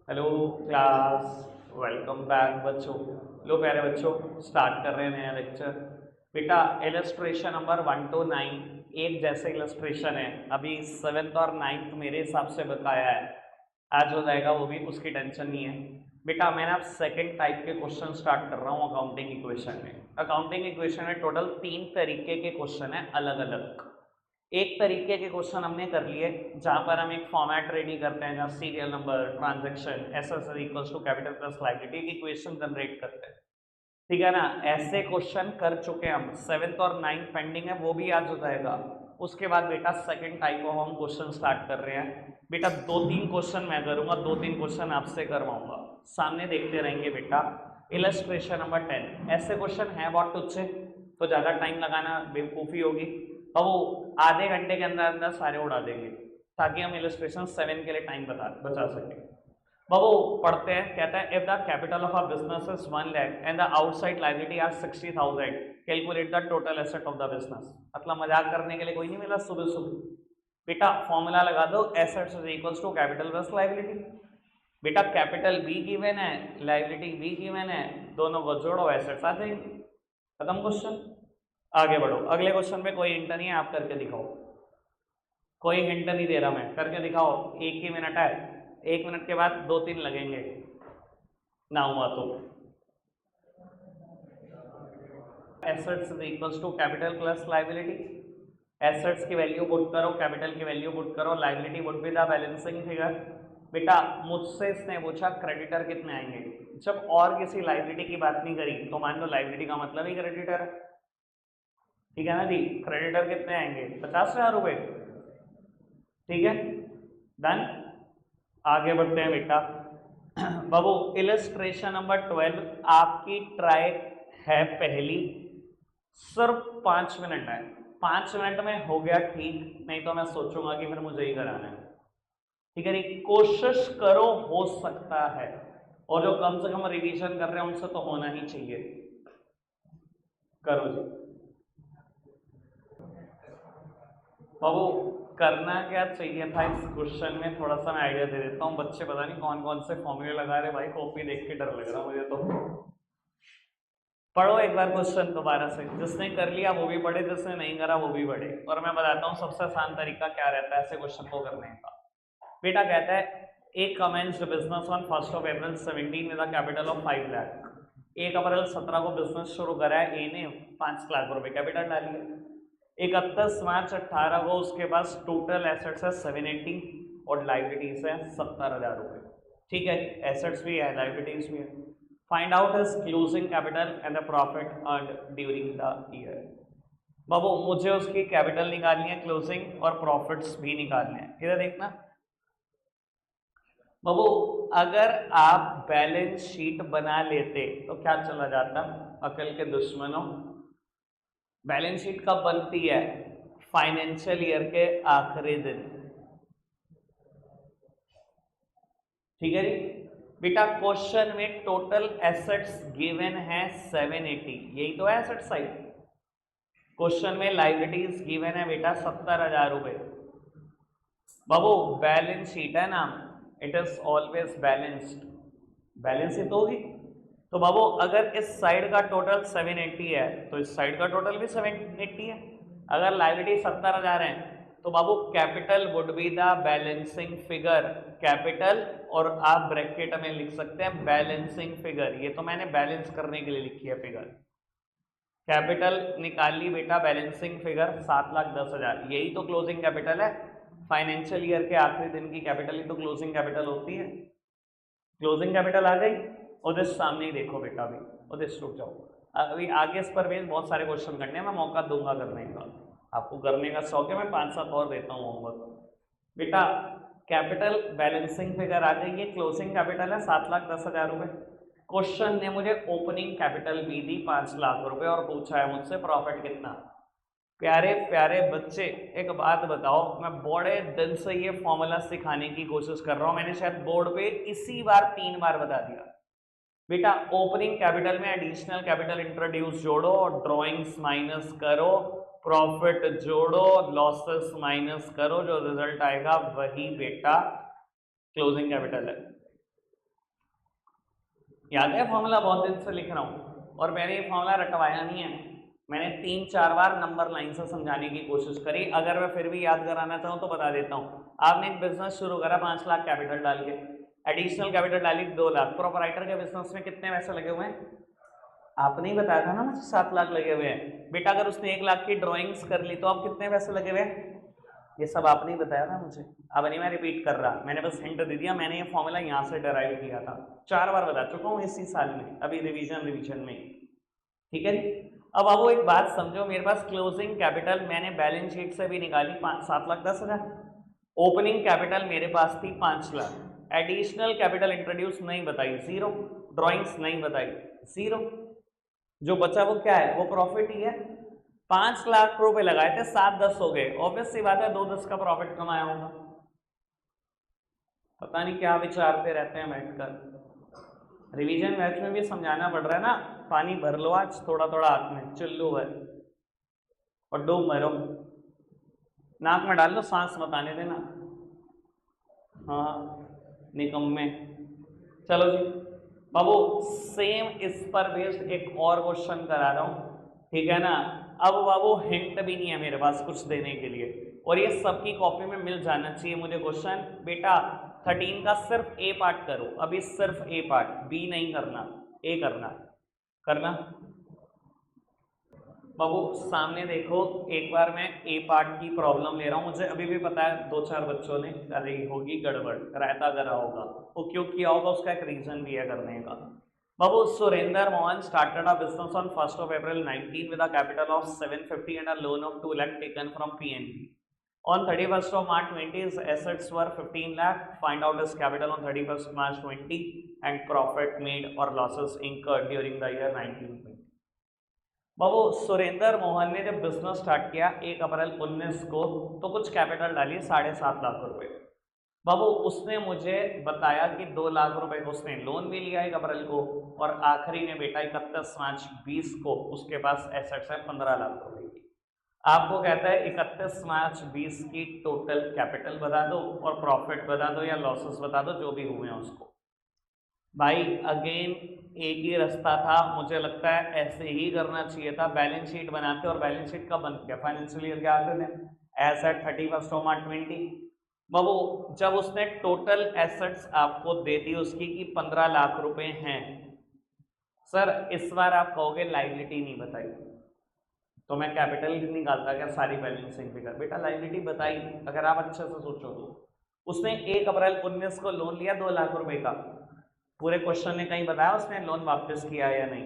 Hello class, welcome back बच्चों। लो प्यारे बच्चों, स्टार्ट कर रहे हैं नया लेक्चर। बेटा इलस्ट्रेशन नंबर 1 to 9 एक जैसे इलस्ट्रेशन है। अभी 7th और 9th मेरे हिसाब से बकाया है, आज हो जाएगा वो भी, उसकी टेंशन नहीं है। बेटा मैंने अब सेकंड टाइप के क्वेश्चन स्टार्ट कर रहा हूँ अकाउंटिंग इक्वेशन में। अकाउंटिंग इक्वेशन में टोटल 3 तरीके के क्वेश्चन है अलग अलग। एक तरीके के क्वेश्चन हमने कर लिए जहां पर हम एक फॉर्मेट रेडी करते हैं, जहां serial number, transaction, assets equals to capital plus liability की इक्वेशन जनरेट करते हैं। ठीक है ना, ऐसे क्वेश्चन कर चुके हैं हम। 7th और 9th पेंडिंग है, वो भी आज हो जाएगा। उसके बाद बेटा सेकंड टाइप ऑफ हम क्वेश्चन स्टार्ट कर रहे हैं। बेटा 2-3 क्वेश्चन मैं करूंगा, 2-3 क्वेश्चन आपसे करवाऊंगा, सामने देखते रहेंगे बेटा। इलस्ट्रेशन नंबर 10 ऐसे क्वेश्चन है बहुत तुझ से, तो ज्यादा टाइम लगाना बेवकूफ़ी होगी, और वो आधे घंटे के अंदर अंदर सारे उड़ा देंगे, ताकि हम इलस्ट्रेशन 7 के लिए टाइम बचा सकें। बाबू पढ़ते हैं, कहता है if the capital of a business is 1 lakh and the outside liability are 60,000, calculate the total asset of the business. मतलब मजाक करने के लिए कोई नहीं मिला सुबह सुबह। बेटा फॉर्मूला लगा दो, assets is equals to capital plus liability. बेटा कैपिटल बी गिवन है, लायबिलिटी बी गिवन है, दोनों को जोड़ो एसेट्स आ जाएंगे। खत्म क्वेश्चन, आगे बढ़ो। अगले क्वेश्चन में कोई हिंट नहीं है, आप करके दिखाओ। कोई हिंट नहीं दे रहा मैं, करके दिखाओ। 1 ही मिनट है, 1 मिनट के बाद 2-3 लगेंगे, ना हुआ तो। Assets is equals to capital plus liability. Assets की वैल्यू पुट करो, कैपिटल की वैल्यू पुट करो, liability would be the balancing figure. बेटा मुझसे इसने पूछा क्रेडिटर कितने आएंगे। जब और किसी लायबिलिटी की बात नहीं करी तो मान लो लायबिलिटी का मतलब ही क्रेडिटर है। ठीक है ना जी, क्रेडिटर कितने आएंगे, 50,000 रुपए। ठीक है, डन। आगे बढ़ते हैं बेटा। बाबू इलस्ट्रेशन नंबर 12 आपकी ट्राई है पहली, सिर्फ 5 मिनट है। 5 मिनट में हो गया ठीक, नहीं तो मैं सोचूंगा कि फिर मुझे ही कराना है। ठीक है, कोशिश करो, हो सकता है। और जो कम से कम रिवीजन कर रहे हैं उनसे तो होना ही चाहिए। करो जी बाबू। करना क्या चाहिए था इस क्वेश्चन में, थोड़ा सा मैं आइडिया दे देता हूँ। बच्चे पता नहीं कौन कौन से फॉर्मूले लगा रहे भाई, कॉपी देख के डर लग रहा मुझे तो। पढ़ो एक बार क्वेश्चन दोबारा से, जिसने कर लिया वो भी पढ़े, जिसने नहीं करा वो भी पढ़े। और मैं बताता हूँ सबसे आसान तरीका क्या रहता है ऐसे क्वेश्चन को करने का। बेटा कहता है एक commenced business on 1st of April 17 with a capital of 5 lakh. 1 अप्रैल 17 को बिजनेस शुरू करा है ए ने, 5 लाख रुपए कैपिटल डाली है। 31 मार्च 18 को उसके पास टोटल एसेट्स है 780 और लाइबिलिटीज है 70,000 रुपए। ठीक है, एसेट्स भी है लाइबिलिटीज भी है। Find out his closing capital and the profit earned during the year. बाबू मुझे उसकी कैपिटल निकालनी है, क्लोजिंग और प्रॉफिट्स भी निकालने हैं। इधर देखना बाबू, अगर आप बैलेंस शीट बना लेते तो क्या चला जाता, अकल के दुश्मनों। बैलेंस शीट कब बनती है, फाइनेंशियल ईयर के आखिरी दिन। ठीक है जी। बेटा क्वेश्चन में टोटल एसेट्स गिवन है 780, यही तो है एसेट साइड। क्वेश्चन में लाइबिलिटीज गिवन है बेटा 70,000 रुपए। बाबू बैलेंस शीट है ना, it is always balanced, balance ही तो होगी। तो बाबू अगर इस साइड का टोटल 780 है तो इस साइड का टोटल भी 780 है। अगर लाइबिलिटी 70,000 है तो बाबू capital would be the balancing figure. Capital, और आप ब्रैकेट में लिख सकते हैं बैलेंसिंग फिगर। ये तो मैंने बैलेंस करने के लिए लिखी है फिगर। कैपिटल निकाल ली बेटा, बैलेंसिंग फिगर 7,10,000, यही तो क्लोजिंग कैपिटल है। फाइनेंशियल ईयर के आखिरी दिन की कैपिटल ही तो क्लोजिंग कैपिटल होती है। क्लोजिंग कैपिटल आ गई। उधर सामने ही देखो बेटा, अभी उधर रुक जाओ, अभी आगे इस पर भी बहुत सारे क्वेश्चन करने हैं, मैं मौका दूंगा करने का। आपको करने का शौक है, मैं 5-7 और देता हूँ होमवर्क। बेटा कैपिटल बैलेंसिंग फिगर आ गई, ये क्लोजिंग कैपिटल है 7,10,000 रुपए। क्वेश्चन ने मुझे ओपनिंग कैपिटल भी दी 5 लाख रुपए और पूछा है मुझसे प्रॉफिट कितना। प्यारे प्यारे बच्चे एक बात बताओ, मैं बड़े दिन से ये फॉर्मूला सिखाने की कोशिश कर रहा हूं, मैंने शायद बोर्ड पे इसी बार 3 बार बता दिया। बेटा ओपनिंग कैपिटल में एडिशनल कैपिटल इंट्रोड्यूस जोड़ो, ड्रॉइंग्स माइनस करो, प्रॉफिट जोड़ो, लॉसेस माइनस करो, जो रिजल्ट आएगा वही बेटा क्लोजिंग कैपिटल है। याद है फॉर्मूला? बहुत दिन से लिख रहा हूँ और मैंने ये फॉर्मूला रटवाया नहीं है, मैंने 3-4 बार नंबर लाइन से समझाने की कोशिश करी। अगर मैं फिर भी याद कराना चाहूँ तो बता देता हूँ। आपने एक बिजनेस शुरू करा 5 लाख कैपिटल डाल के, एडिशनल कैपिटल डाली 2 लाख। प्रोपराइटर के बिजनेस में कितने पैसे लगे हुए हैं? आपने ही बताया था ना मुझे 7 लाख लगे हुए हैं। बेटा अगर उसने 1 लाख की ड्रॉइंग्स कर ली तो अब कितने पैसे लगे हुए हैं? ये सब आपने ही बताया था मुझे, अब नहीं मैं रिपीट कर रहा, मैंने बस हिंट दे दिया। मैंने ये फॉर्मूला यहाँ से डराइव किया था, 4 बार बता चुका हूँ इसी साल में, अभी रिवीजन में। ठीक है जी। अब वो एक बात समझो, मेरे पास क्लोजिंग कैपिटल मैंने बैलेंस शीट से भी निकाली 7,10,000। ओपनिंग कैपिटल मेरे पास थी 5 लाख। एडिशनल कैपिटल इंट्रोड्यूस नहीं बताई, 0। ड्रॉइंग्स नहीं बताई, 0। जो बचा वो क्या है? वो प्रॉफिट ही है। 5 लाख रुपए लगाए थे, 7-10 हो गए, ऑब्वियस सी बात है 2-10 का प्रॉफिट कमाया होगा। पता नहीं क्या विचारते रहते हैं बैठकर। रिवीजन मैच में भी समझाना पड़ रहा है ना, पानी भर लो आज थोड़ा थोड़ा हाथ में, चुल्लू है, और डूब मरो, नाक में डाल लो, सांस मत आने देना। हाँ निकम्मे। चलो जी बाबू, सेम इस पर बेस्ड एक और क्वेश्चन करा रहा हूँ, ठीक है ना। अब बाबू हिंट भी नहीं है मेरे पास कुछ देने के लिए, और ये सबकी कॉपी में मिल जाना चाहिए मुझे क्वेश्चन। बेटा 13 का सिर्फ ए पार्ट करो, अभी सिर्फ ए पार्ट, बी नहीं करना, ए करना। बाबू सामने देखो, एक बार मैं ए पार्ट की प्रॉब्लम ले रहा हूँ। मुझे अभी भी पता है 2-4 बच्चों ने करी होगी गड़बड़, रायता करा होगा, वो क्यों किया होगा उसका एक रीजन भी है करने का। बाबू Surendra Mohan started a business on 1st of April 19 with a capital of 750 and a loan of 2 lakh taken from PNB. On 31st of March 20, his assets were 15 lakh. Find out his capital on 31st March 20 and profit made or losses incurred during the year 1920. बाबू सुरेंद्र मोहन ने जब business start किया 1 अप्रैल 19 को, तो कुछ capital डाली 7.5 लाख रुपए। बाबू उसने मुझे बताया कि 2 लाख रुपए को उसने लोन भी लिया 1 अप्रैल को, और आखिरी में बेटा 31 मार्च 20 को उसके पास एसेट्स है 15 लाख रुपए की। आपको कहता है 31 मार्च 20 की टोटल कैपिटल बता दो और प्रॉफिट बता दो या लॉसेस बता दो, जो भी हुए हैं उसको। भाई अगेन एक ही रास्ता था, मुझे लगता है ऐसे ही करना चाहिए था। बैलेंस शीट बनाते, और बैलेंस शीट कब बनती है? फाइनेंशियल ईयर के आखिरी दिन, एसेट 31st of March 20। बाबू जब उसने टोटल एसेट्स आपको दे दी उसकी कि 15 लाख रुपए हैं, सर इस बार आप कहोगे लाइबिलिटी नहीं बताई, तो मैं कैपिटल निकालता क्या सारी बैलेंसिंग फिगर? बेटा लाइबिलिटी बताई, अगर आप अच्छे से सोचो तो। उसने 1 अप्रैल 19 को लोन लिया 2 लाख रुपए का, पूरे क्वेश्चन ने कहीं बताया उसने लोन वापस किया या नहीं?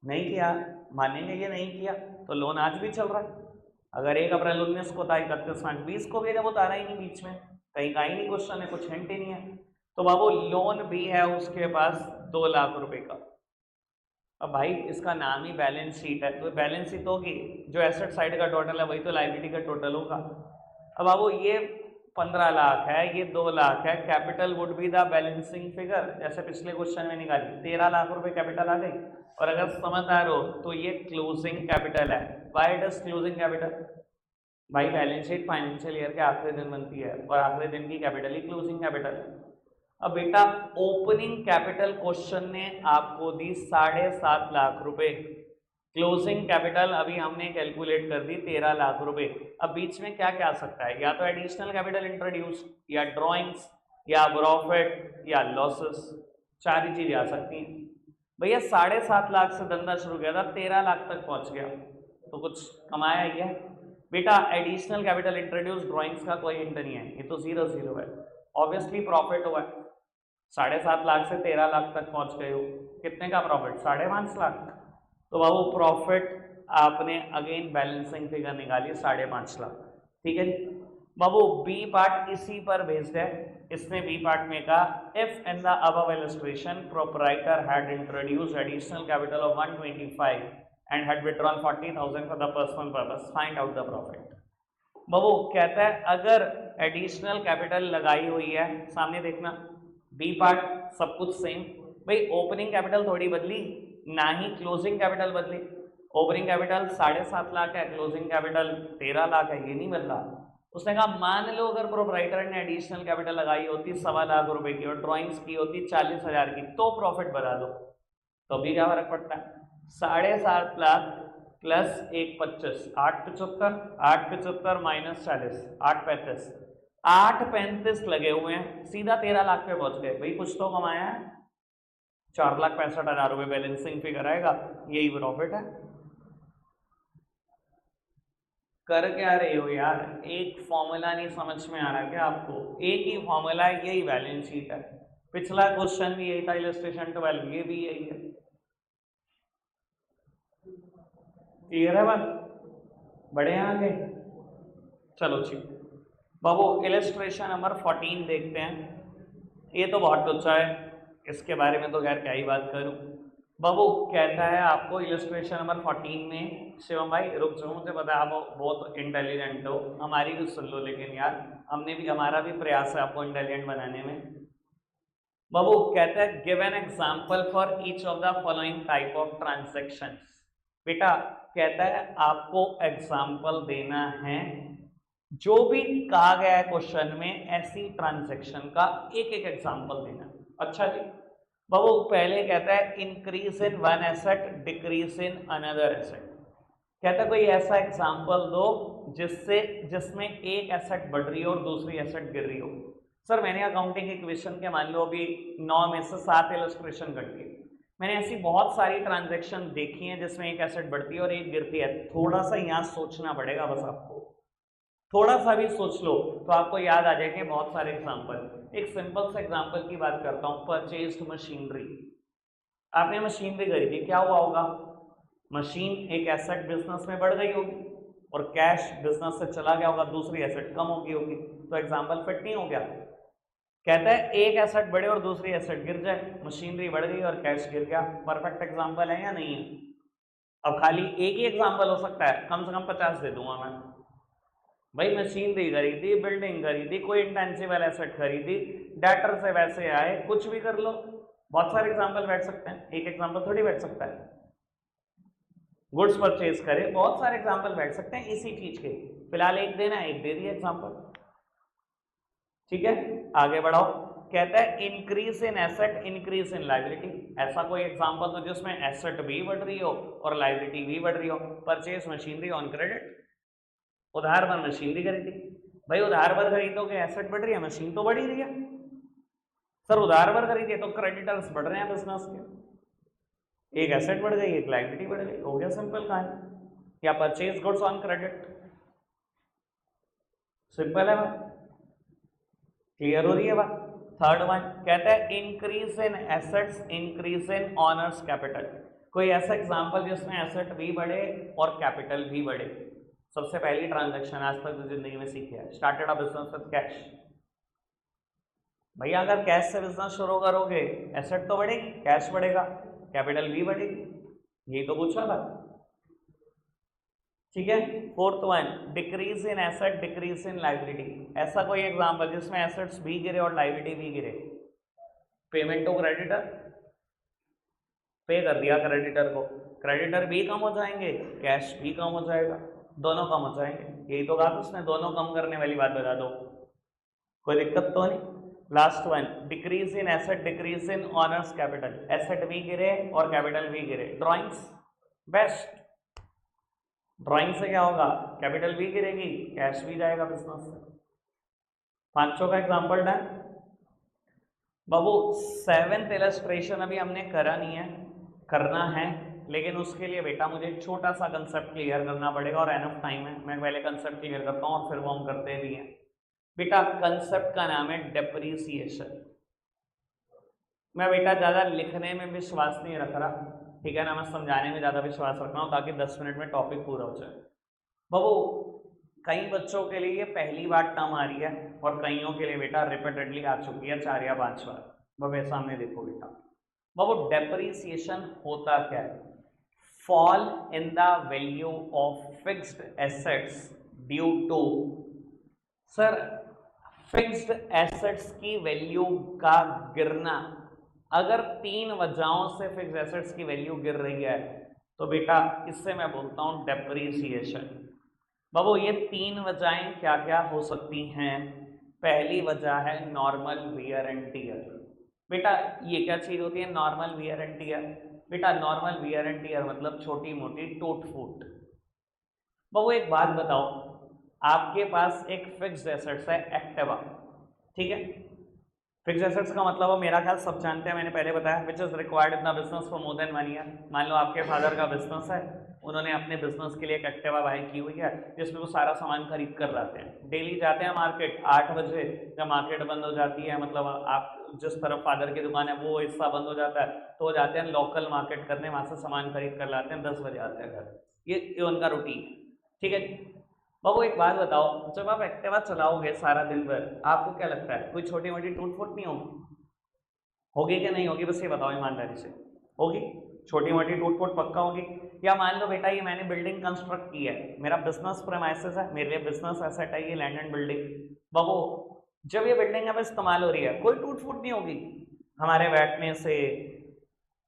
नहीं किया, मानेंगे ये नहीं किया, तो लोन आज भी चल रहा है। अगर 1 अप्रैल 19 को था, 31 मार्च 20 को भी, जब वो तारा ही नहीं बीच में, कहीं का ही नहीं क्वेश्चन है, कुछ हिंट ही नहीं है। तो बाबू लोन भी है उसके पास 2 लाख रुपए का। अब भाई इसका नाम ही बैलेंस शीट है, तो बैलेंस शीट होगी, जो एसेट साइड का टोटल है वही तो लायबिलिटी का टोटल होगा। अब बाबू ये 15 लाख है, ये 2 लाख है, capital would be the balancing figure, जैसे पिछले क्वेश्चन में निकाली 13 लाख रुपए कैपिटल आ गई। और अगर समझ आ रहा हो तो ये क्लोजिंग कैपिटल है। Why it is closing capital? भाई बैलेंस शीट फाइनेंशियल ईयर के आखिरी दिन बनती है, और आखिरी दिन की कैपिटल ही क्लोजिंग कैपिटल है। अब बेटा ओपनिंग कैपिटल क्वेश्चन ने आपको दी 7.5 लाख रुपए, क्लोजिंग कैपिटल अभी हमने कैलकुलेट कर दी 13 लाख रुपए। अब बीच में क्या क्या आ सकता है? या तो एडिशनल कैपिटल इंट्रोड्यूस, या ड्रॉइंग्स, या प्रॉफिट, या लॉसेस, 4 ही चीजें आ सकती हैं। भैया 7.5 लाख से धंधा शुरू किया था, 13 लाख तक पहुंच गया, तो कुछ कमाया ही है। बेटा एडिशनल कैपिटल इंट्रोड्यूस, ड्रॉइंग्स का कोई हिंट नहीं है, ये तो 0 है, ऑब्वियसली प्रॉफिट हुआ है। 7.5 लाख से 13 लाख तक पहुंच गए हो, कितने का प्रॉफिट? 5.5 लाख। तो बाबू प्रॉफिट आपने अगेन बैलेंसिंग फिगर निकाली 5.5 लाख, ठीक है जी। बाबू बी पार्ट इसी पर बेस्ड है, इसने बी पार्ट में कहा if in the above illustration proprietor had introduced additional capital of 125 and had withdrawn 40,000 for the personal purpose, find out the profit. बाबू कहता है अगर एडिशनल कैपिटल लगाई हुई है, सामने देखना बी पार्ट सब कुछ सेम। भाई ओपनिंग कैपिटल थोड़ी बदली, ना ही क्लोजिंग कैपिटल बदली। ओपनिंग कैपिटल 7.5 लाख है, क्लोजिंग कैपिटल 13 लाख है, ये नहीं बदला। उसने कहा मान लो अगर प्रोप्राइटर ने एडिशनल कैपिटल लगाई होती 1.25 लाख रुपए की और ड्रॉइंग्स की होती 40,000 की, तो प्रॉफिट बता दो, तो अभी क्या फर्क पड़ता है? 7.5 लाख प्लस 1.25, 8.75, 8.75 माइनस 40, 8.35, 8.35 लगे हुए हैं, सीधा 13 लाख पे पहुंच गए। भाई कुछ तो कमाया है, 4,65,000 रुपए बैलेंसिंग फिगर आएगा, यही प्रॉफिट है। कर क्या रहे हो यार? एक फॉर्मूला नहीं समझ में आ रहा क्या आपको? एक ही फॉर्मूला है, यही बैलेंस शीट है। पिछला क्वेश्चन भी यही था, इलस्ट्रेशन 12, ये भी यही है। क्लियर है बात? बढ़े आगे, चलो ठीक। बाबू इलस्ट्रेशन नंबर 14 देखते हैं। ये तो बहुत अच्छा है, इसके बारे में तो खैर क्या ही बात करूं। बाबू कहता है आपको इलस्ट्रेशन नंबर 14 में, शिवम भाई रुक जाओ, मुझे पता है आप बहुत इंटेलिजेंट हो, हमारी भी सुन लो, लेकिन यार हमने भी, हमारा भी प्रयास है आपको इंटेलिजेंट बनाने में। बाबू कहता है give an example for each of the following type of transactions. बेटा कहता है आपको एग्जांपल देना है, जो भी कहा गया है क्वेश्चन में ऐसी ट्रांजैक्शन का एक एक एग्जांपल देना। अच्छा जी, बाबू पहले कहता है increase in one asset, decrease in another asset. कहता है कोई ऐसा एग्जांपल दो जिसमें एक एसेट बढ़ रही हो और दूसरी एसेट गिर रही हो। सर मैंने अकाउंटिंग इक्वेशन के मान लो अभी 9 में से 7 इलस्ट्रेशन कर दिए। मैंने ऐसी बहुत सारी ट्रांजैक्शन देखी हैं जिसमें एक एसेट बढ़ती है और एक गिरती है। थोड़ा सा यहाँ सोचना पड़ेगा बस आपको, थोड़ा सा भी सोच लो तो आपको याद आ जाएंगे बहुत सारे एग्जांपल। एक सिंपल से एग्जांपल की बात करता हूँ, परचेज्ड मशीनरी। आपने मशीनरी खरीदी, क्या हुआ होगा? मशीन एक एसेट बिजनेस में बढ़ गई होगी और कैश बिजनेस से चला गया होगा, दूसरी एसेट कम होगी होगी, तो एग्जांपल फिट नहीं हो गया। कहता है एक एसेट बढ़े और दूसरी एसेट गिर जाए, मशीनरी बढ़ गई और कैश गिर गया। परफेक्ट एग्जांपल है या नहीं है? अब खाली एक ही एग्जांपल हो सकता है, कम से कम 50 दे दूंगा मैं। भाई मशीनरी खरीदी, बिल्डिंग खरीदी, कोई इंटेंसिबल एसेट खरीदी, डेटर से वैसे आए, कुछ भी कर लो, बहुत सारे एग्जांपल बैठ सकते हैं, एक एग्जांपल थोड़ी बैठ सकता है। गुड्स परचेज करे, बहुत सारे एग्जांपल बैठ सकते हैं इसी चीज के। फिलहाल एक देना है, एक दे दिया एग्जांपल, ठीक है। आगे बढ़ाओ, कहता है increase in asset, increase in liability. ऐसा कोई एग्जांपल तो जिसमें एसेट भी बढ़ रही हो और लाइबिलिटी भी बढ़ रही हो। परचेज मशीनरी ऑन क्रेडिट, उधार पर मशीनरी खरीदी। भाई उधार पर खरीदोगे एसेट बढ़ रही है, मशीन तो बढ़ ही रही है। सर उधार पर खरीदे तो क्रेडिटर्स बढ़ रहे हैं बिजनेस के, एक एसेट बढ़ गई एक लाइबिलिटी बढ़ गई, हो गया सिंपल कहानी। या purchase goods on credit, simple है बात, क्लियर हो रही है बात। थर्ड वन कहता है increase in assets, increase in honours capital. कोई ऐसा एग्जांपल जिसमें एसेट भी बढ़े और कैपिटल भी बढ़े। सबसे पहली ट्रांजैक्शन आज तक तो जिंदगी में सीखी है, started a business with cash. भैया अगर कैश से बिजनेस शुरू करोगे एसेट तो बढ़ेगी, कैश बढ़ेगा, कैपिटल भी बढ़ेगी, यही तो पूछा था, ठीक है। Fourth one decrease in asset, decrease in liability. ऐसा कोई एग्जांपल जिसमें एसेट्स भी गिरे और लाइबिलिटी भी गिरे। पेमेंट टू क्रेडिटर, पे कर दिया क्रेडिटर को, क्रेडिटर भी कम हो जाएंगे, कैश भी कम हो जाएगा, दोनों कम हो जाएंगे, यही तो कहा उसने, दोनों कम करने वाली बात बता दो, कोई दिक्कत तो नहीं। Last one decrease in asset, decrease in honours capital. Asset भी गिरे और कैपिटल भी गिरे। ड्राइंग्स बेस्ट, ड्राइंग से क्या होगा? कैपिटल भी गिरेगी, कैश भी जाएगा बिजनेस से। पांचों का एग्जांपल डन। बाबू सेवेंथ इलस्ट्रेशन अभी हमने करा नहीं है, करना है, लेकिन उसके लिए बेटा मुझे एक छोटा सा कंसेप्ट क्लियर करना पड़ेगा और एनफ टाइम है, मैं पहले कंसेप्ट क्लियर करता हूँ और फिर वो हम करते भी हैं। बेटा कंसेप्ट का नाम है डेप्रीसिएशन। मैं बेटा ज़्यादा लिखने में विश्वास नहीं रख रहा, ठीक है ना, मैं समझाने में ज़्यादा विश्वास रख रहा हूँ ताकि 10 मिनट में टॉपिक पूरा हो जाए। बाबू कई बच्चों के लिए ये पहली बार टर्म आ रही है और कईयों के लिए बेटा रिपीटेडली आ चुकी है 4 या 5 बार। बाबू सामने देखो बेटा, बाबू डेप्रीसिएशन होता क्या है? Fall in the value of fixed assets due to, sir fixed assets की वैल्यू का गिरना। अगर 3 वजहों से फिक्स्ड एसेट्स की वैल्यू गिर रही है तो बेटा इससे मैं बोलता हूं डेप्रीसिएशन। बाबू ये तीन वजहें क्या क्या हो सकती हैं। पहली वजह है नॉर्मल वियर एंड टीयर। बेटा ये क्या चीज होती है नॉर्मल वियर एंड टीयर? बेटा नॉर्मल वियर एंड टीयर मतलब छोटी मोटी टूट फूट। बाबू एक बात बताओ, आपके पास एक फिक्स्ड एसेट्स है एक्टिवा, ठीक है। फिक्स्ड एसेट्स का मतलब मेरा ख्याल सब जानते हैं, मैंने पहले बताया, which is required in the business for more than 1 year. मान लो आपके फादर का बिजनेस है, उन्होंने अपने बिजनेस के लिए एक एक्टिवा बाय की हुई है जिसमें वो सारा सामान खरीद कर लाते हैं। डेली जाते हैं मार्केट 8 बजे, जब मार्केट बंद हो जाती है, मतलब आप जिस तरफ फादर की दुकान है वो हिस्सा बंद हो जाता है, तो वो जाते हैं लोकल मार्केट करने, वहां से सामान खरीद कर लाते हैं, 10 बजे आते हैं घर। ये उनका रूटीन है, ठीक है। बाबू एक बात बताओ, जब आप एक्टिवा चलाओगे सारा दिन भर, आपको क्या लगता है कोई छोटी मोटी टूट फूट नहीं होगी? होगी कि नहीं होगी? बस ये बताओ ईमानदारी से, होगी? छोटी मोटी टूट फूट पक्का होगी। या मान लो बेटा ये मैंने बिल्डिंग कंस्ट्रक्ट की है, मेरा बिजनेस प्रेमाइसेस है, मेरे लिए बिजनेस एसेट है ये लैंड एंड बिल्डिंग। बाबू जब ये बिल्डिंग अब इस्तेमाल हो रही है, कोई टूट फूट नहीं होगी, हमारे बैठने से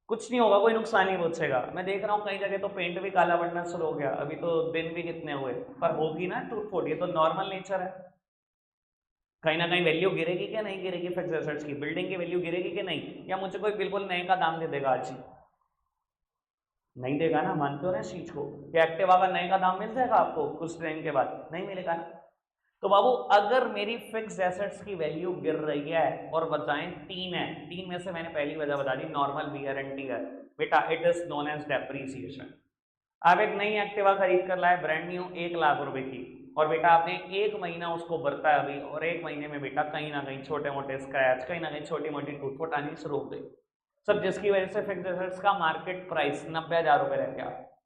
कुछ नहीं होगा, कोई नुकसान नहीं पहुंचेगा। मैं देख रहा हूँ कई जगह तो पेंट भी काला पड़ना शुरू हो गया, अभी तो दिन भी कितने हुए, पर होगी ना टूट फूट, ये तो नॉर्मल नेचर है। कहीं ना कहीं वैल्यू गिरेगी क्या नहीं गिरेगी? फिक्स्ड एसेट्स की बिल्डिंग की वैल्यू गिरेगी कि नहीं? या मुझे कोई बिल्कुल नए का दाम दे देगा आज ही? नहीं देगा ना, मानते हो ना इस चीज को कि एक्टिवा का नए का दाम मिल जाएगा आपको कुछ टाइम के बाद? नहीं मिलेगा ना। तो बाबू अगर मेरी फिक्स्ड एसेट्स की वैल्यू गिर रही है और वजहें तीन है, तीन में से मैंने पहली वजह बता दी नॉर्मल वियर एंड टियर, बेटा it is known as depreciation. आप एक नई एक्टिवा खरीद कर लाए ब्रांड न्यू 1 लाख रुपए की, और बेटा आपने 1 महीना उसको बरता है अभी, और 1 महीने में बेटा कहीं ना कहीं छोटे मोटे स्क्रैच, कहीं ना कहीं छोटी मोटी टूट फूट आनी शुरू हो गई, सब जिसकी वजह से फिक्स्ड एसेट्स का मार्केट प्राइस 90,000 रुपए रह गया।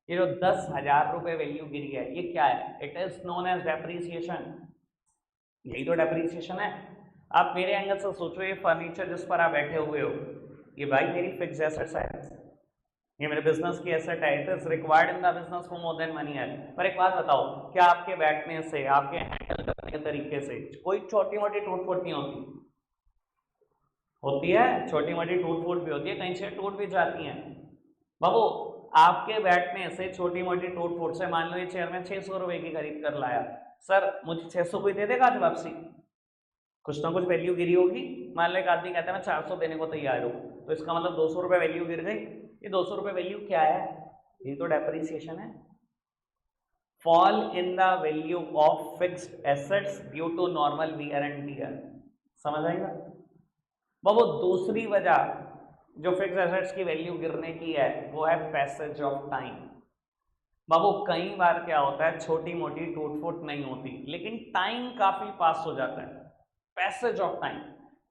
ये जो 10,000 रुपए वैल्यू गिरी है, ये क्या है? It is known as depreciation. यही तो डेप्रीसिएशन है। आप मेरे एंगल से सोचो, ये फर्नीचर जिस पर आप बैठे हुए हो, ये भाई मेरी फिक्स्ड एसेट्स है, ये मेरे बिजनेस की एसेट है, it is required in the business for more than 1 year. पर एक बात बताओ, क्या आपके बैठने से, आपके हैंडल करने के तरीके से कोई छोटी मोटी टूट फूट नहीं होती? होती है, छोटी मोटी टूट फूट भी होती है, कहीं से टूट भी जाती हैं। बाबू आपके बैठने से छोटी मोटी टूट फूट से, मान लो ये चेयर में 600 रुपए की खरीद कर लाया, सर मुझे 600 कोई दे देगा आज वापसी? कुछ ना कुछ वैल्यू गिरी होगी। मान लो एक आदमी कहता है मैं 400 देने को तैयार हूँ, तो इसका मतलब 200 रुपए वैल्यू गिर गई। ये 200 रुपए वैल्यू क्या है? ये तो डेप्रिसिएशन है। Fall in the value of fixed assets due to normal wear and tear. समझ आएगा? बाबू दूसरी वजह जो फिक्स्ड एसेट्स की वैल्यू गिरने की है, वो है पैसेज ऑफ टाइम। बाबू कई बार क्या होता है, छोटी मोटी टूट फूट नहीं होती, लेकिन टाइम काफी पास हो जाता है। Passage of time,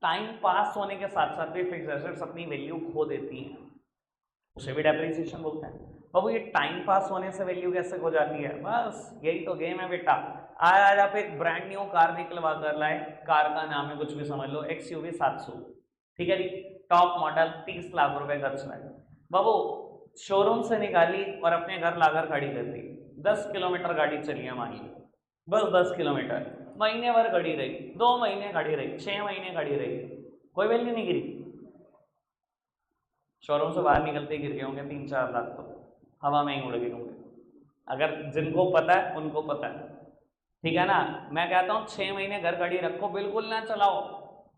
time pass होने के साथ साथ भी फिक्स्ड एसेट्स अपनी वैल्यू खो देती हैं, उसे भी डेप्रिसिएशन बोलते हैं। बाबू ये टाइम पास होने से वैल्यू कैसे खो जाती है? बस यही तो गेम है बेटा। आज आप एक ब्रांड न्यू कार निकलवा कर लाए, कार का नाम है कुछ भी समझ लो, XUV 700, ठीक है जी, टॉप मॉडल, 30 लाख रुपए खर्च लाए। बाबू शोरूम से निकाली और अपने घर लाकर खड़ी कर दी, 10 किलोमीटर गाड़ी चली है मान ली, बस 10 किलोमीटर, महीने भर खड़ी रही, 2 महीने खड़ी रही, 6 महीने खड़ी रही, कोई वैल्यू नहीं गिरी। शोरूम से बाहर निकलते ही गिर गए होंगे 3-4 लाख, तो हवा में ही उड़ गए होंगे। अगर जिनको पता है उनको पता है, ठीक है ना। मैं कहता हूँ 6 महीने घर खड़ी रखो, बिल्कुल ना चलाओ,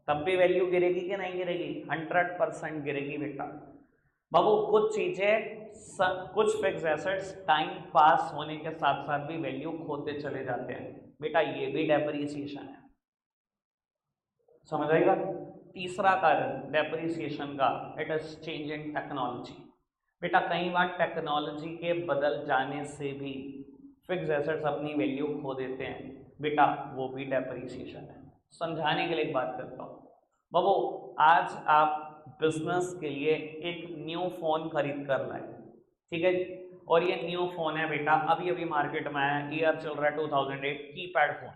तब भी वैल्यू गिरेगी कि नहीं गिरेगी? 100% गिरेगी बेटा। बाबू कुछ चीजें, कुछ फिक्स एसेट्स टाइम पास होने के साथ साथ भी वैल्यू खोते चले जाते हैं, बेटा ये भी डेप्रिसिएशन है। समझ आएगा? तीसरा कारण डेप्रिसिएशन का, it is change in technology. बेटा कई बार टेक्नोलॉजी के बदल जाने से भी फिक्स एसेट्स अपनी वैल्यू खो देते हैं, बेटा वो भी डेप्रिसिएशन है। समझाने के लिए एक बात करता हूँ। बाबू आज आप बिजनेस के लिए एक न्यू फोन खरीद कर लाए, ठीक है, और ये न्यू फोन है बेटा, अभी अभी मार्केट में आया, ईयर चल रहा है 2008, कीपैड फोन,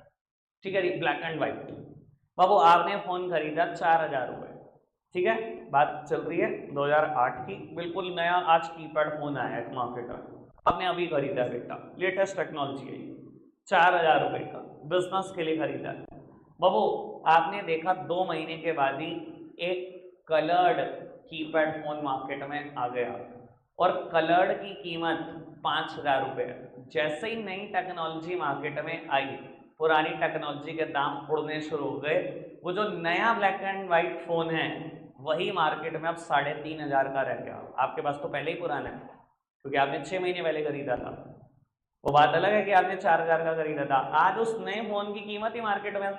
ठीक है, ब्लैक एंड व्हाइट। बाबू आपने फोन खरीदा 4,000 रुपए, ठीक है, बात चल रही है 2008 की, बिल्कुल नया आज कीपैड फोन आया है मार्केट में, आपने अभी खरीदा बेटा, लेटेस्ट टेक्नोलॉजी है, 4,000 रुपए का बिजनेस के लिए खरीदा। बाबू आपने देखा 2 महीने के बाद ही एक कलर्ड कीपैड फोन मार्केट में आ गया, और कलर्ड की कीमत 5,000 रुपये। जैसे ही नई टेक्नोलॉजी मार्केट में आई, पुरानी टेक्नोलॉजी के दाम उड़ने शुरू हो गए। वो जो नया ब्लैक एंड व्हाइट फोन है वही मार्केट में अब 3,500 का रह गया। आपके पास तो पहले ही पुराना है, क्योंकि आपने 6 महीने पहले खरीदा था। वो बात अलग है कि आपने 4,000 का खरीदा था। आज उस नए फोन की कीमत ही मार्केट में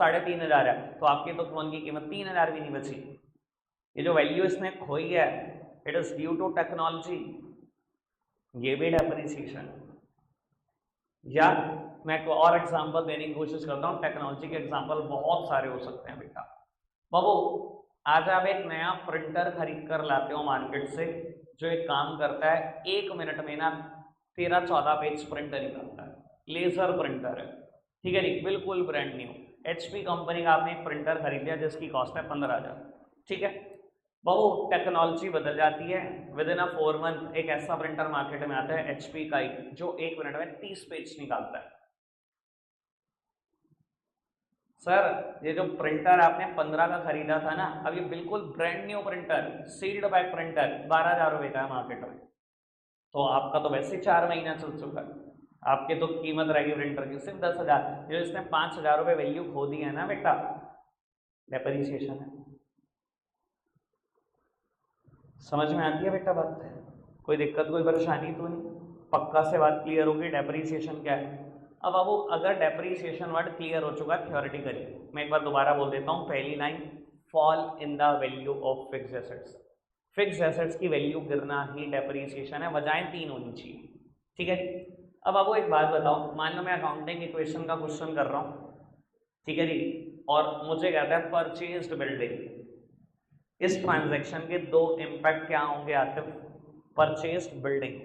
3,500 है, तो आपके तो फोन की कीमत 3,000 भी नहीं बची। ये जो वैल्यू इसने खोई है, it is due to technology. ये भी डेप्रिसिएशन। या मैं एक और एग्जांपल देने की कोशिश करता हूँ। टेक्नोलॉजी के एग्जांपल बहुत सारे हो सकते हैं बेटा। बाबू, आज आप एक नया प्रिंटर खरीद कर लाते हो मार्केट से, जो एक काम करता है 1 मिनट में ना 13-14 पेज प्रिंटर निकालता है। लेजर प्रिंटर है, ठीक है जी, बिल्कुल ब्रांड न्यू। HP कंपनी का आपने एक प्रिंटर खरीद लिया जिसकी कॉस्ट है 15,000, ठीक है। बाबू, टेक्नोलॉजी बदल जाती है। विद इन अ 4 मंथ एक ऐसा प्रिंटर मार्केट में आता है HP का ही, जो 1 मिनट में 30 पेज निकालता है। सर, ये जो प्रिंटर आपने 15 का खरीदा था ना, अब ये बिल्कुल brand new printer, sealed pack printer 12,000 रुपये का है मार्केट में। तो आपका तो वैसे 4 महीना चल चुका है। आपके तो कीमत रहेगी प्रिंटर की सिर्फ 10,000। जो इसने 5,000 रुपये वैल्यू खो दी है ना बेटा, डेप्रिसिएशन है। समझ में आती है बेटा बात? कोई दिक्कत, कोई परेशानी तो नहीं? पक्का से बात क्लियर होगी डेप्रिसिएशन क्या है। अब बाबू, अगर डेप्रिसिएशन वर्ड क्लियर हो चुका है थ्योरेटिकली, मैं एक बार दोबारा बोल देता हूँ। पहली line, fall in the value of fixed assets. Fixed assets की वैल्यू गिरना ही डेप्रिसिएशन है। वजहें 3 होनी चाहिए, ठीक है। अब बाबू एक बात बताओ, मान लो मैं अकाउंटिंग इक्वेशन का क्वेश्चन कर रहा हूँ, ठीक है जी, और मुझे कहता है परचेज्ड बिल्डिंग। इस ट्रांजैक्शन के 2 इंपैक्ट क्या होंगे आतिफ? परचेज्ड बिल्डिंग,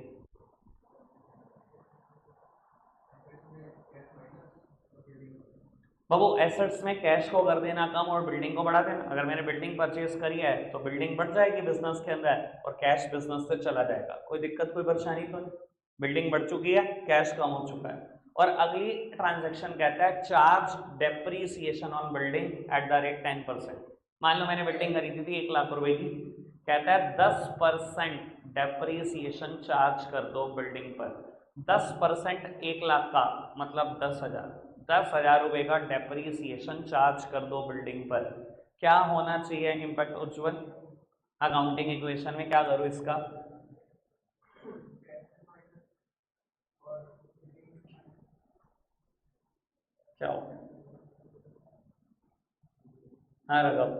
बाबू एसेट्स में कैश को कर देना कम और बिल्डिंग को बढ़ा देना। अगर मैंने बिल्डिंग परचेज करी है तो बिल्डिंग बढ़ जाएगी बिजनेस के अंदर, और कैश बिजनेस से चला जाएगा। कोई दिक्कत, कोई परेशानी तो नहीं? बिल्डिंग बढ़ चुकी है, कैश कम हो चुका है। और अगली ट्रांजैक्शन कहता है charge depreciation on building at the rate 10%। मान लो मैंने बिल्डिंग खरीदी थी 1 लाख रुपए की, कहता है 10% डेप्रीसिएशन चार्ज कर दो बिल्डिंग पर। 10% 1 लाख का मतलब 10,000। 10,000 रुपये का डेप्रीसिएशन चार्ज कर दो बिल्डिंग पर। क्या होना चाहिए इम्पैक्ट उज्जवल? अकाउंटिंग इक्वेशन में क्या करूँ इसका? क्या हो? हाँ रघव,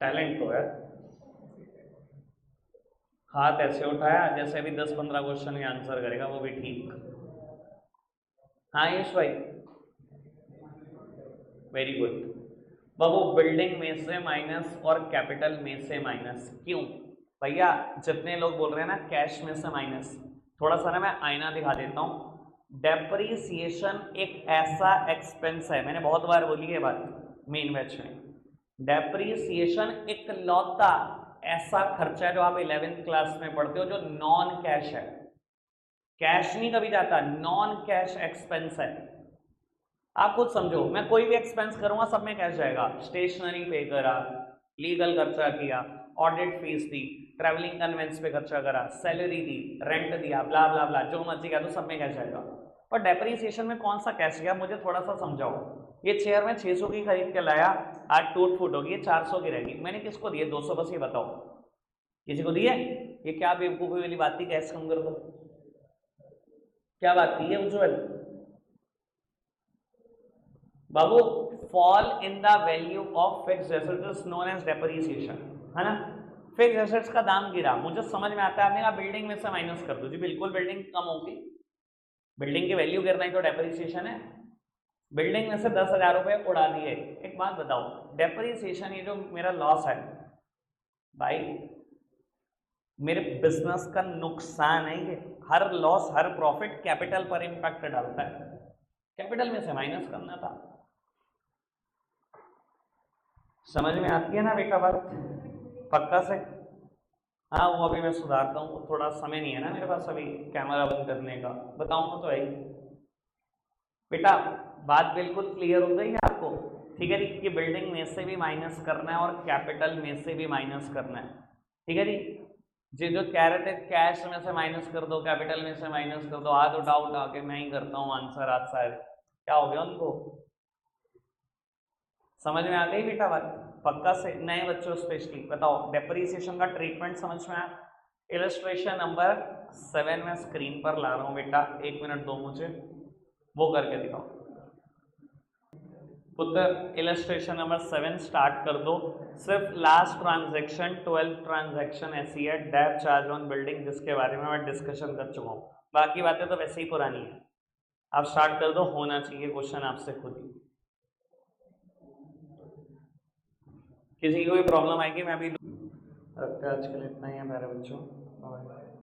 टैलेंट तो है। हाथ ऐसे उठाया जैसे अभी 10-15 क्वेश्चन के आंसर करेगा, वो भी ठीक। हाँ यश भाई, वेरी गुड। बाबू, बिल्डिंग में से माइनस और कैपिटल में से माइनस क्यों? भैया जितने लोग बोल रहे हैं ना कैश में से माइनस, थोड़ा सा ना मैं आईना दिखा देता हूँ। डेप्रीसिएशन एक ऐसा एक्सपेंस है, मैंने बहुत बार बोली है बात मेन बैच में। डेप्रीसिएशन एक लौता ऐसा खर्चा है जो आप 11th क्लास में पढ़ते हो, जो नॉन कैश है। कैश नहीं कभी जाता, नॉन कैश एक्सपेंस है। आप खुद समझो, मैं कोई भी एक्सपेंस करूंगा सब में कैश जाएगा। स्टेशनरी पे करा, लीगल खर्चा किया, ऑडिट फीस दी, ट्रैवलिंग कन्वेंस पे खर्चा करा, सैलरी दी, रेंट दिया, ब्ला ब्ला ब्ला, जो मर्जी किया, तो सब में कैश जाएगा। पर डेप्रीसिएशन में कौन सा कैश गया, मुझे थोड़ा सा समझाओ। ये चेयर में 600 की खरीद के लाया, आज टूट फूट होगी, 400 की रहेगी, मैंने किसको दिए 200? बस ये बताओ, किसी को दिए? ये क्या बेवकूफी वाली बात थी, कैश कम कर दो, क्या बात थी ये उज्जवल? बाबू, fall in the value of fixed assets is known as depreciation, है ना। फिक्स्ड एसेट्स का दाम गिरा, मुझे समझ में आता है। आपने कहा बिल्डिंग में से माइनस कर दो, जी बिल्कुल बिल्डिंग कम होगी, बिल्डिंग की वैल्यू गिरना ही तो डेप्रिसिएशन है। बिल्डिंग में से 10,000 रुपये उड़ा दिए। एक बात बताओ, डेप्रिसिएशन ये जो मेरा लॉस है भाई, मेरे बिजनेस का नुकसान है ये। हर लॉस, हर प्रॉफिट कैपिटल पर इंपैक्ट डालता है, कैपिटल में से माइनस करना था। समझ में आती है ना बेटा बात? पक्का से? हाँ, वो अभी मैं सुधारता हूँ, थोड़ा समय नहीं है ना मेरे पास अभी कैमरा बंद करने का, बताऊंगा तो है बेटा। बात बिल्कुल क्लियर हो गई है आपको? ठीक है जी, कि बिल्डिंग में से भी माइनस करना है और कैपिटल में से भी माइनस करना है, ठीक है जी। जी जो कह रहे थे कैश में से माइनस कर दो, कैपिटल में से माइनस कर दो, आ तो डाउट आके मैं ही करता हूँ आंसर आज सारे, क्या हो गया उनको? समझ में आ गई बेटा बात? पक्का से नए बच्चों स्पेशली बताओ, डेप्रिसिएशन का ट्रीटमेंट समझ में आया? इलस्ट्रेशन नंबर 7 मैं स्क्रीन पर ला रहा हूँ बेटा, 1 मिनट दो मुझे, वो करके दिखाओ पुत्र। इलस्ट्रेशन नंबर 7 स्टार्ट कर दो। सिर्फ लास्ट ट्रांजैक्शन 12 ट्रांजैक्शन ऐसी है, डेप चार्ज ऑन बिल्डिंग, जिसके बारे में मैं डिस्कशन कर चुका हूँ, बाकी बातें तो वैसे ही पुरानी है। आप स्टार्ट कर दो, होना चाहिए क्वेश्चन आपसे खुद ही। किसी को भी प्रॉब्लम आएगी मैं भी रखते, आज के लिए इतना ही है मेरे बच्चों।